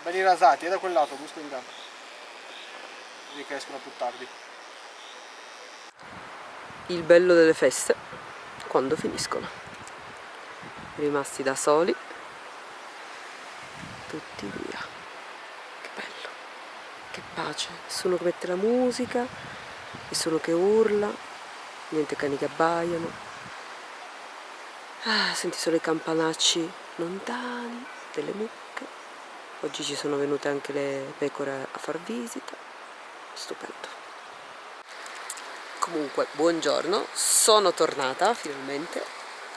Belli rasati, è da quel lato, busco di là. Vedi che escono più tardi. Il bello delle feste, quando finiscono. Rimasti da soli, tutti via. Che bello, che pace. Nessuno che mette la musica, nessuno che urla, niente cani che abbaiano. Ah, senti solo i campanacci lontani delle mucche. Oggi ci sono venute anche le pecore a far visita. Stupendo. Comunque, buongiorno, sono tornata finalmente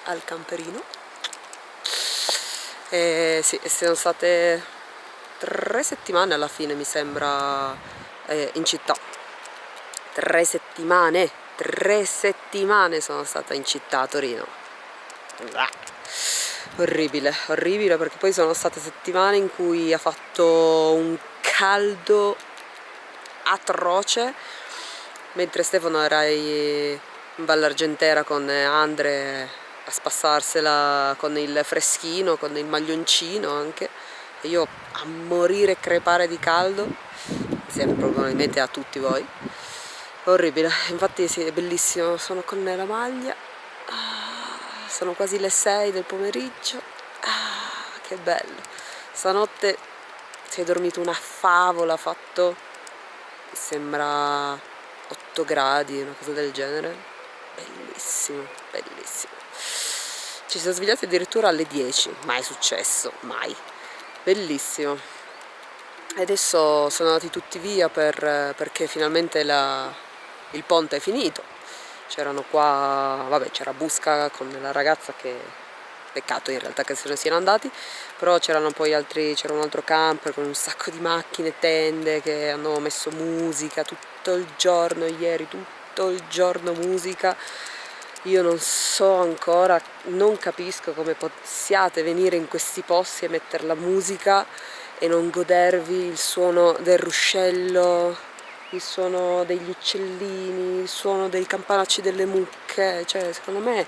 al camperino. E sì, sono state 3 settimane alla fine, mi sembra, in città. 3 settimane, 3 settimane sono stata in città a Torino. Orribile, orribile, perché poi sono state settimane in cui ha fatto un caldo atroce, mentre Stefano era in Valle Argentera con Andre a spassarsela con il freschino, con il maglioncino anche, e io a morire e crepare di caldo, insieme probabilmente a tutti voi. Orribile, infatti sì, è bellissimo, sono con la maglia. Sono quasi le 6 del pomeriggio. Che bello. Stanotte si è dormito una favola, fatto, mi sembra 8 gradi, una cosa del genere. Bellissimo, bellissimo. Ci siamo svegliati addirittura alle 10, mai successo, mai. Bellissimo. E adesso sono andati tutti via perché finalmente il ponte è finito. C'erano qua, vabbè, c'era Busca con la ragazza, che peccato in realtà che se ne siano andati, però c'erano poi altri, c'era un altro camper con un sacco di macchine, tende, che hanno messo musica tutto il giorno ieri, tutto il giorno musica. Io non so ancora, non capisco come possiate venire in questi posti e mettere la musica e non godervi il suono del ruscello, il suono degli uccellini, il suono dei campanacci delle mucche. Cioè, secondo me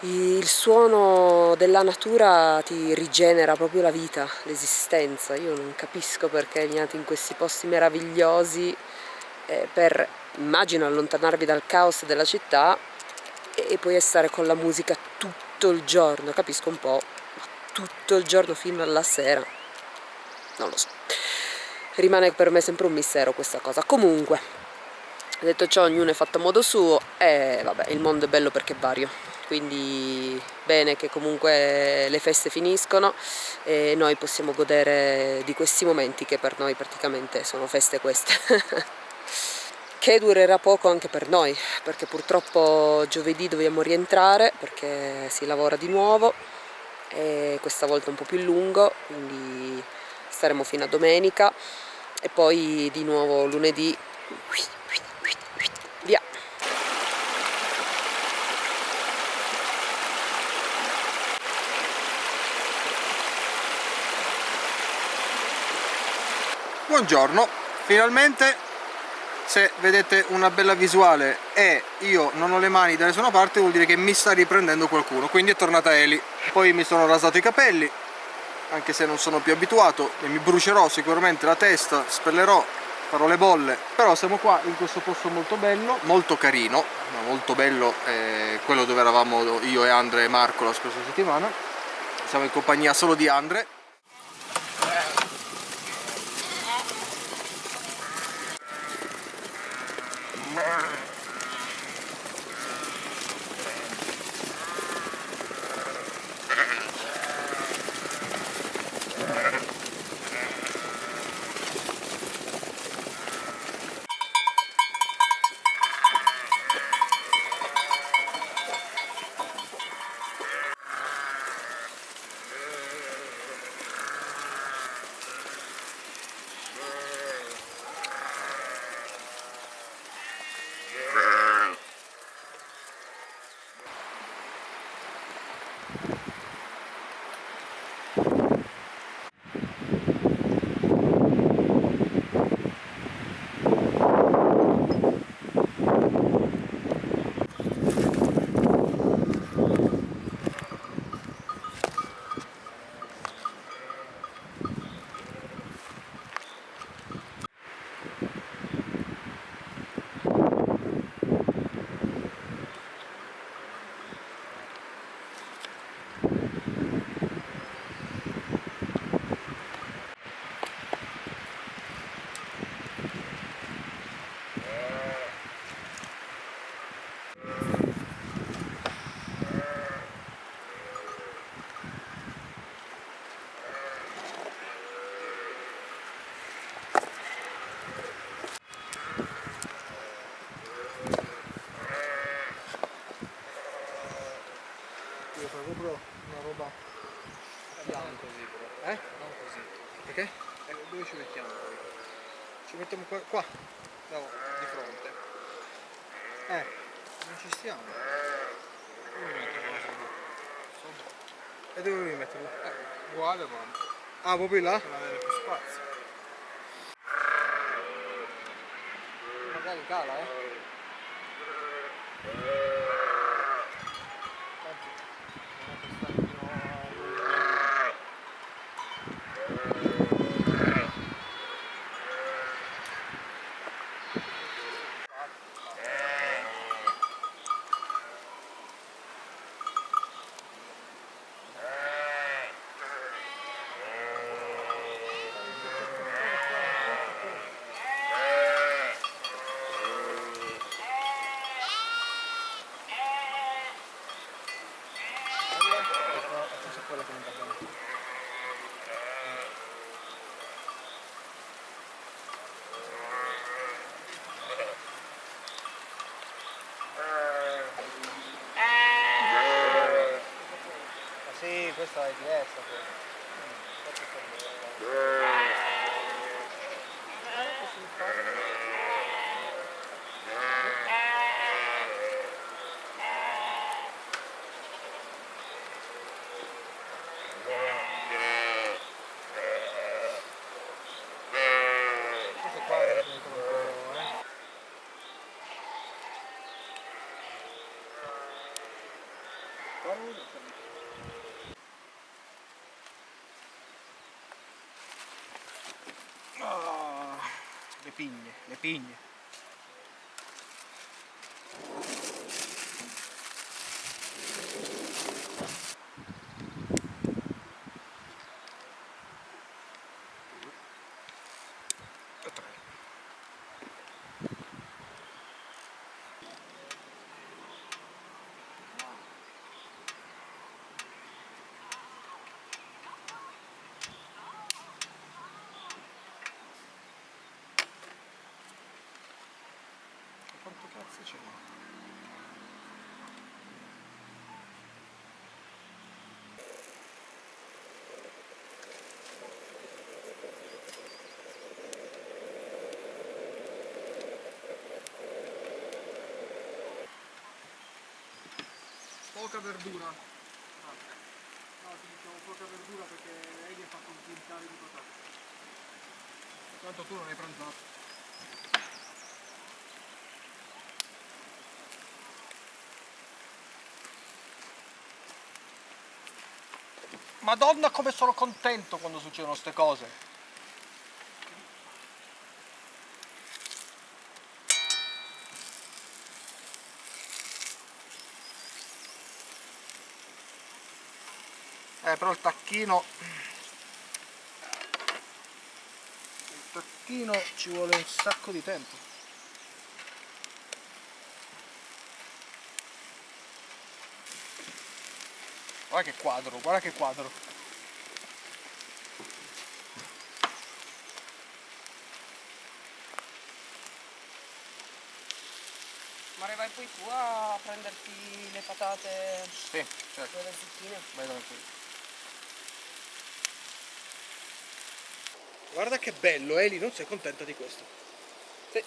il suono della natura ti rigenera proprio la vita, l'esistenza. Io non capisco perché veniate in questi posti meravigliosi per, immagino, allontanarvi dal caos della città e poi stare con la musica tutto il giorno. Capisco un po', ma tutto il giorno fino alla sera, non lo so. Rimane per me sempre un mistero questa cosa. Comunque, detto ciò, ognuno è fatto a modo suo e vabbè, il mondo è bello perché è vario. Quindi bene che comunque le feste finiscono e noi possiamo godere di questi momenti che per noi praticamente sono feste queste. Che durerà poco anche per noi, perché purtroppo giovedì dobbiamo rientrare perché si lavora di nuovo e questa volta un po' più lungo, quindi staremo fino a domenica e poi di nuovo lunedì via. Buongiorno, finalmente, se vedete una bella visuale e io non ho le mani da nessuna parte, vuol dire che mi sta riprendendo qualcuno, quindi è tornata Eli. Poi mi sono rasato i capelli, anche se non sono più abituato, e mi brucerò sicuramente la testa, spellerò, farò le bolle, però siamo qua in questo posto molto bello, molto carino, ma molto bello, quello dove eravamo io e Andre e Marco la scorsa settimana. Siamo in compagnia solo di Andre. Perché? Dove ci mettiamo poi? Ci mettiamo qua. No, di fronte. Non ci stiamo. Dove metterlo la sedia? E dove devi metterlo? Uguale ma Ah, proprio là? per avere più spazio. Magari cala, Tanto non è che sta fino a... Questa è quella che non va bene. Ma sì, questa è diversa poi. Questo qua è diventato un po', Ah, le pigne, le pigne. Quanto cazzo ce n'è? Poca verdura. No, ti diciamo poca verdura perché lei gli ha fatto un quintale di patate. Tanto tu non hai pranzato. Madonna come sono contento quando succedono ste cose. Però il tacchino ci vuole un sacco di tempo. Guarda che quadro, guarda che quadro. Ma vai poi tu a prenderti le patate Sì, certo. e le zucchine? Vai tranquillo. Guarda che bello, Eli, non sei contenta di questo? Sì.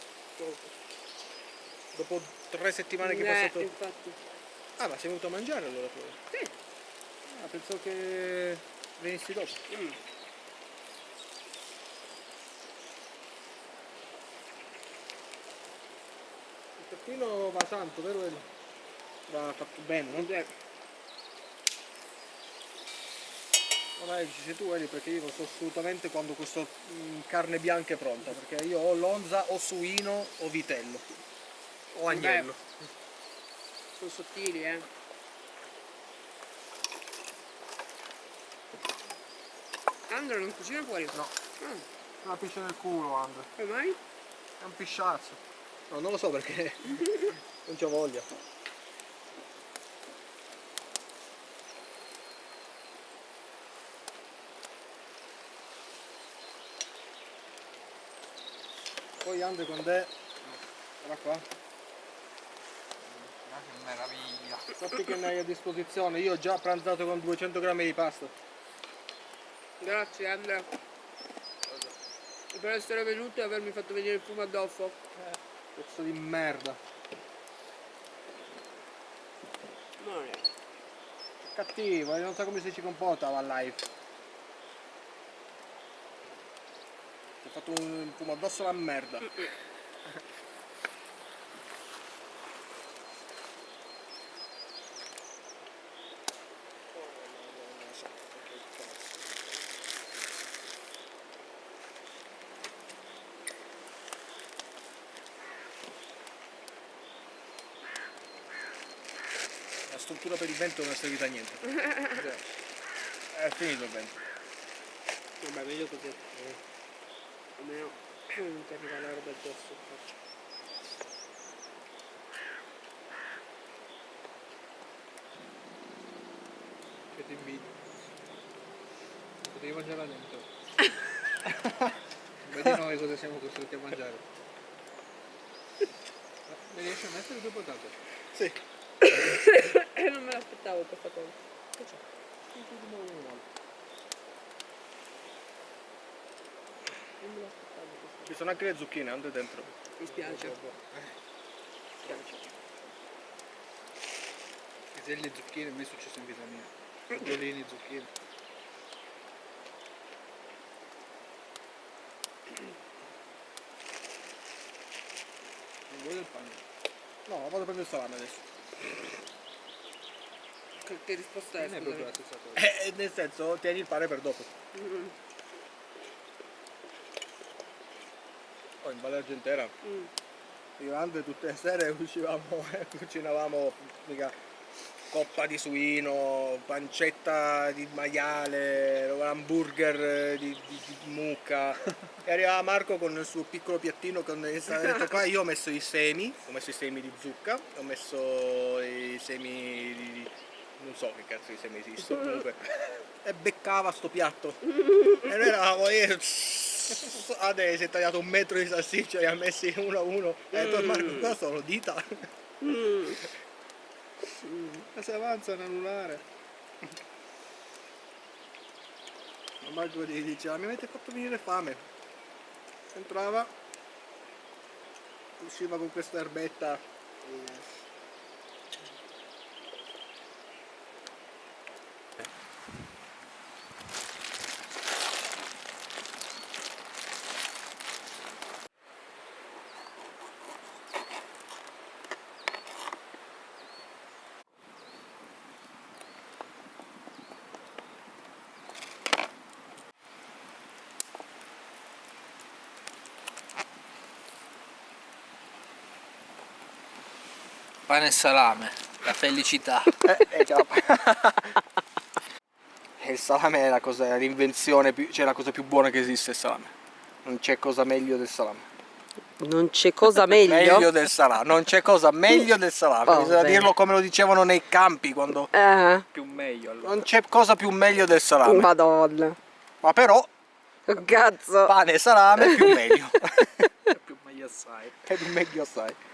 Dopo 3 settimane che è passato... infatti. Ah, ma sei venuto a mangiare allora poi? Sì. Ah, pensavo che venissi dopo. Il peppino va tanto, vero Eli? Va fatto bene, no? Vabbè, ci sei tu Eli, perché io non so assolutamente quando questa carne bianca è pronta, perché io ho lonza, o suino, o vitello, o agnello. Sono sottili, Andrea non cucina fuori? No. Una piscia nel culo, Andrea. Come mai? È un pisciazzo. No, non lo so perché non c'ho voglia. Poi Andre quando è? Guarda qua. Che meraviglia. Sappi che ne hai a disposizione, io ho già pranzato con 200 grammi di pasta. Grazie Andrea. Per essere venuto e avermi fatto venire il fumo addosso. Pezzo di merda. Non è. Cattivo, non so come si ci comporta va live. Ho fatto un fumo addosso alla merda. La struttura per il vento non è servita a niente. È finito il vento. Vabbè, meglio così. Almeno non ti arriva la roba addosso. Che ti invidio. Potevi mangiare là dentro. Vedi noi cosa siamo costretti a mangiare. Mi riesci a mettere due patate? Sì. Non me l'aspettavo questa cosa. Che c'è? Non me l'aspettavo questa Ci sono anche le zucchine, andate dentro. cosa. Mi spiace. Mi spiace. Piselli e zucchine, a me è successo in vita mia. Fagiolini, zucchine. Non vuoi del pane? No, vado a prendere il salame adesso. Che risposta è? Non è proprio la stessa cosa. Nel senso, tieni il pane per dopo. Oh, in Valle Argentera, io e Andre tutte le sere uscivamo e cucinavamo mica coppa di suino, pancetta di maiale, hamburger di mucca. E arrivava Marco con il suo piccolo piattino con ha detto qua io ho messo i semi di zucca, ho messo i semi di non so che cazzo di semi esistono comunque. E beccava sto piatto. E noi eravamo lì. Adesso si è tagliato 1 metro di salsiccia, li ha messi uno a uno. E ha detto Marco, qua sono dita. Ma se avanza un anulare. Ma Marco gli diceva mi avete fatto venire fame. Entrava, usciva con questa erbetta. Pane e salame, la felicità. E il salame è la cosa, l'invenzione, cioè la cosa più buona che esiste, il salame. Non c'è cosa meglio del salame. Non c'è cosa meglio. Meglio del salame, non c'è cosa meglio del salame. Oh, Bisogna bene. dirlo come lo dicevano nei campi quando. Più meglio allora. Non c'è cosa più meglio del salame. Madonna. Ma però, Cazzo. pane e salame più meglio. Più meglio assai. È più meglio assai.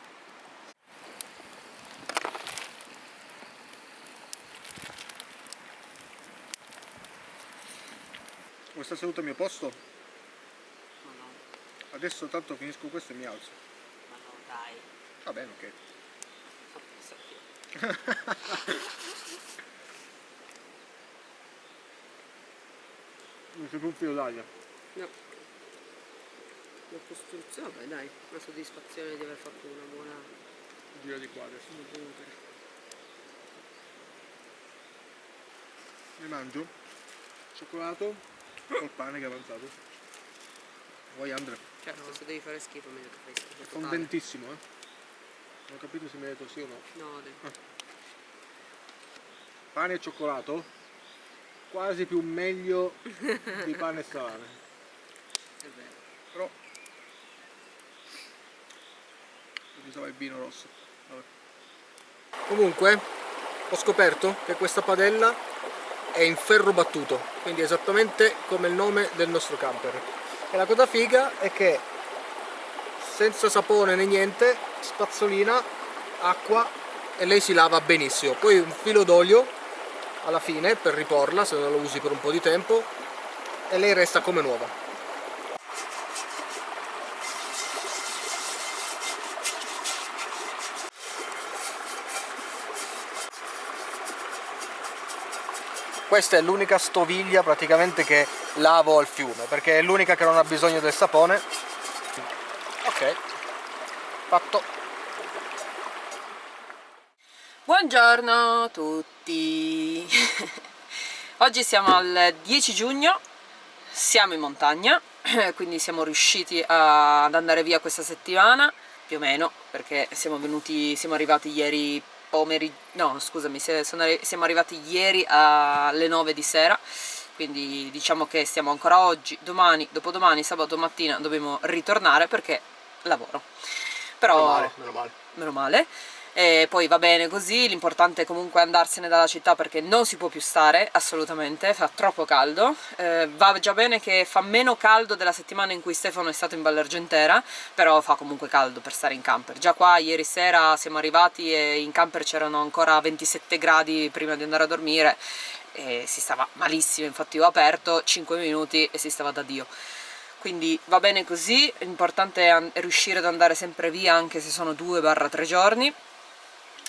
Vuoi stare seduto al mio posto? Ma no, Adesso tanto finisco questo e mi alzo. ma no, dai. Va bene, ok. Non c'è più un filo d'aria. No. La costruzione, vabbè dai, la soddisfazione di aver fatto una buona Giro di qua adesso. bunker. Mi mangio cioccolato col pane che è avanzato. Vuoi Andre? Certo, se devi fare schifo meglio che fai schifo. È totale. fondentissimo, eh? Non ho capito se mi hai detto sì o no. No, dai. Pane e cioccolato? Quasi più meglio di pane e salame. È vero. Però mi sa il vino rosso. Vabbè. Comunque ho scoperto che questa padella è in ferro battuto, quindi esattamente come il nome del nostro camper. E la cosa figa è che senza sapone né niente, spazzolina, acqua e lei si lava benissimo. Poi un filo d'olio alla fine per riporla se non lo usi per un po' di tempo e lei resta come nuova. Questa è l'unica stoviglia praticamente che lavo al fiume, perché è l'unica che non ha bisogno del sapone. Ok, fatto. Buongiorno a tutti. Oggi siamo al 10 giugno, siamo in montagna, quindi siamo riusciti ad andare via questa settimana, più o meno, perché siamo arrivati ieri pomeriggio, no scusami, siamo arrivati ieri alle 9 di sera, quindi diciamo che stiamo ancora oggi, domani, dopodomani, sabato mattina dobbiamo ritornare perché lavoro. Però meno male. E poi va bene così, l'importante è comunque andarsene dalla città perché non si può più stare, assolutamente, fa troppo caldo. Va già bene che fa meno caldo della settimana in cui Stefano è stato in Valle Argentera, però fa comunque caldo per stare in camper. Già qua ieri sera siamo arrivati e in camper c'erano ancora 27 gradi prima di andare a dormire e si stava malissimo, infatti ho aperto 5 minuti e si stava da Dio. Quindi va bene così, l'importante è riuscire ad andare sempre via anche se sono 2-3 giorni.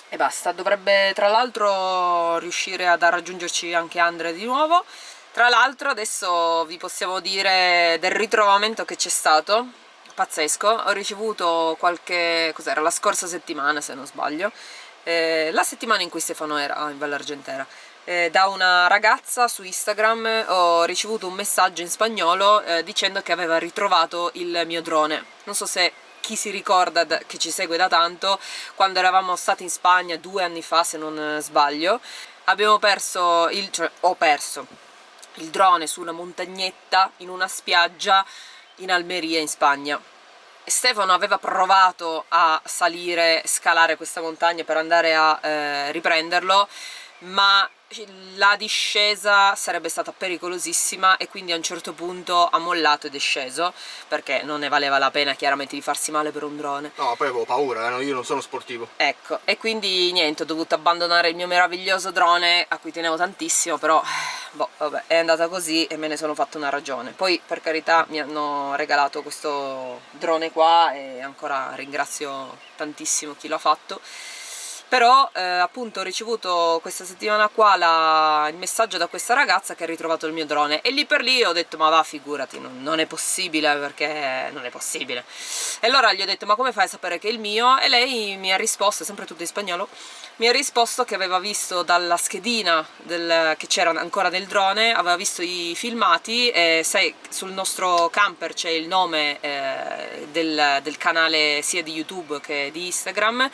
E basta, dovrebbe tra l'altro riuscire a raggiungerci anche Andre di nuovo. Tra l'altro adesso vi possiamo dire del ritrovamento che c'è stato, pazzesco. Ho ricevuto cos'era, la scorsa settimana se non sbaglio, la settimana in cui Stefano era in Valle Argentera, da una ragazza su Instagram ho ricevuto un messaggio in spagnolo dicendo che aveva ritrovato il mio drone. Non so se chi si ricorda che ci segue da tanto, quando eravamo stati in Spagna 2 anni fa se non sbaglio, abbiamo perso ho perso il drone su una montagnetta in una spiaggia in Almeria in Spagna. Stefano aveva provato a scalare questa montagna per andare a riprenderlo, ma la discesa sarebbe stata pericolosissima e quindi a un certo punto ha mollato ed è sceso perché non ne valeva la pena chiaramente di farsi male per un drone. No, poi avevo paura, io non sono sportivo. Ecco, e quindi niente, ho dovuto abbandonare il mio meraviglioso drone a cui tenevo tantissimo, però boh, vabbè, è andata così e me ne sono fatto una ragione. Poi per carità mi hanno regalato questo drone qua e ancora ringrazio tantissimo chi l'ha fatto. Però appunto ho ricevuto questa settimana qua il messaggio da questa ragazza che ha ritrovato il mio drone e lì per lì ho detto ma va, figurati, non è possibile, perché non è possibile. E allora gli ho detto ma come fai a sapere che è il mio? E lei mi ha risposto, sempre tutto in spagnolo, mi ha risposto che aveva visto dalla schedina che c'era ancora del drone, aveva visto i filmati e sai, sul nostro camper c'è il nome del canale sia di YouTube che di Instagram.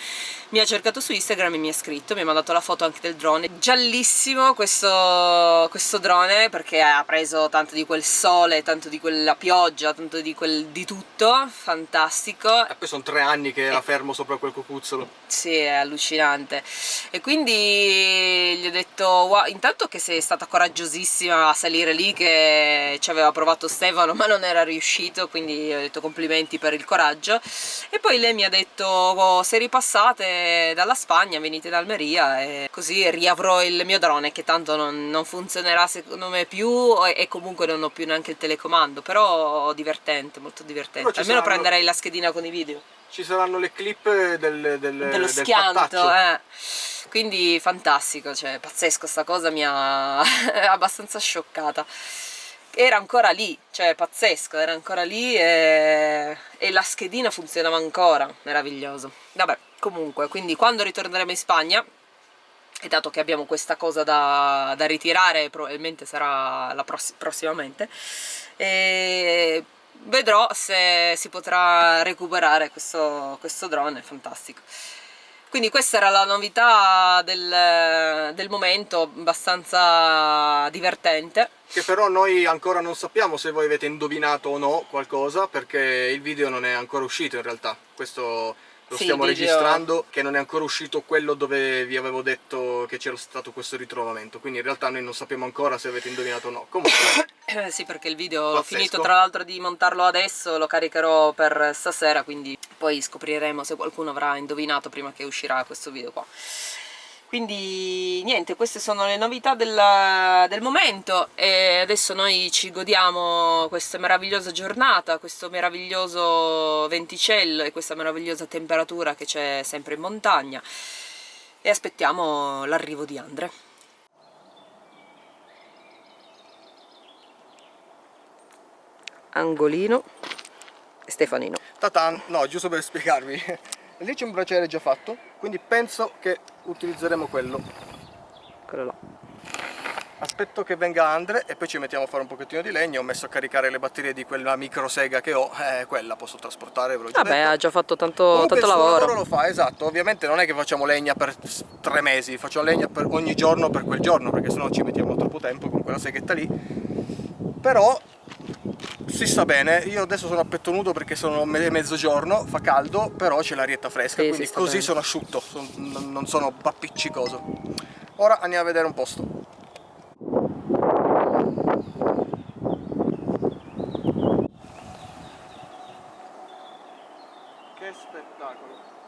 Mi ha cercato su Instagram e mi ha scritto, mi ha mandato la foto anche del drone, giallissimo questo drone perché ha preso tanto di quel sole, tanto di quella pioggia, tanto di tutto, fantastico. E poi sono 3 anni che era fermo sopra quel cucuzzolo. Sì, è allucinante. E quindi gli ho detto wow, intanto che sei stata coraggiosissima a salire lì, che ci aveva provato Stefano ma non era riuscito, quindi ho detto complimenti per il coraggio. E poi lei mi ha detto oh, se ripassate dalla Spagna venite da Almeria e così riavrò il mio drone che tanto non funzionerà secondo me più e comunque non ho più neanche il telecomando, però divertente, molto divertente. Almeno prenderei la schedina con i video. Ci saranno le clip dello schianto, quindi fantastico, cioè pazzesco, sta cosa mi ha abbastanza scioccata. Era ancora lì, cioè pazzesco, era ancora lì e la schedina funzionava ancora, meraviglioso. Vabbè, comunque, quindi quando ritorneremo in Spagna, e dato che abbiamo questa cosa da ritirare, probabilmente sarà prossimamente, vedrò se si potrà recuperare questo drone, fantastico. Quindi questa era la novità del momento, abbastanza divertente. Che però noi ancora non sappiamo se voi avete indovinato o no qualcosa, perché il video non è ancora uscito in realtà. Questo lo stiamo registrando, che non è ancora uscito quello dove vi avevo detto che c'era stato questo ritrovamento. Quindi in realtà noi non sappiamo ancora se avete indovinato o no. Comunque sì, perché il video ho finito tra l'altro di montarlo adesso, lo caricherò per stasera, quindi poi scopriremo se qualcuno avrà indovinato prima che uscirà questo video qua. Quindi niente, queste sono le novità del momento e adesso noi ci godiamo questa meravigliosa giornata, questo meraviglioso venticello e questa meravigliosa temperatura che c'è sempre in montagna e aspettiamo l'arrivo di Andre. Angolino e Stefanino. Tatan, no, giusto per spiegarvi. Lì c'è un braciere già fatto, quindi penso che utilizzeremo quello. Quello là. Aspetto che venga Andre e poi ci mettiamo a fare un pochettino di legno. Ho messo a caricare le batterie di quella micro sega che ho, quella posso trasportare, ve l'ho già Vabbè, detto. ha già fatto tanto, Comunque tanto il suo lavoro. lo fa, esatto. Ovviamente non è che facciamo legna per 3 mesi, facciamo legna per ogni giorno per quel giorno, perché sennò ci mettiamo troppo tempo con quella seghetta lì. Però si sta bene. Io adesso sono a petto nudo perché sono mezzogiorno, fa caldo, però c'è l'arietta fresca, Sì, quindi si sta così bene. sono asciutto, non sono appiccicoso. Ora andiamo a vedere un posto. Che spettacolo!